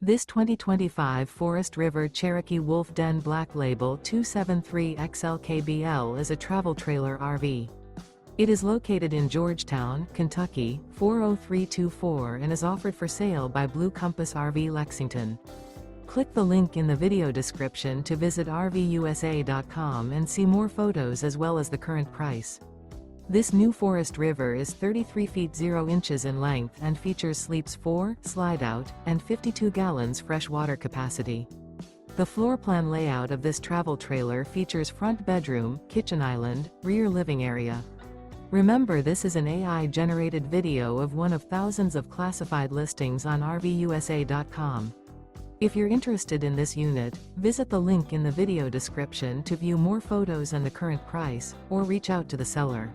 This 2025 Forest River Cherokee Wolf Den Black Label 273XL KBL is a travel trailer RV. It is located in Georgetown, Kentucky, 40324 and is offered for sale by Blue Compass RV Lexington. Click the link in the video description to visit RVUSA.com and see more photos as well as the current price. This new Forest River is 33 feet 0 inches in length and features sleeps 4, Slideout, and 52 gallons fresh water capacity. The floor plan layout of this travel trailer features front bedroom, kitchen island, rear living area. Remember, this is an AI-generated video of one of thousands of classified listings on RVUSA.com. If you're interested in this unit, visit the link in the video description to view more photos and the current price, or reach out to the seller.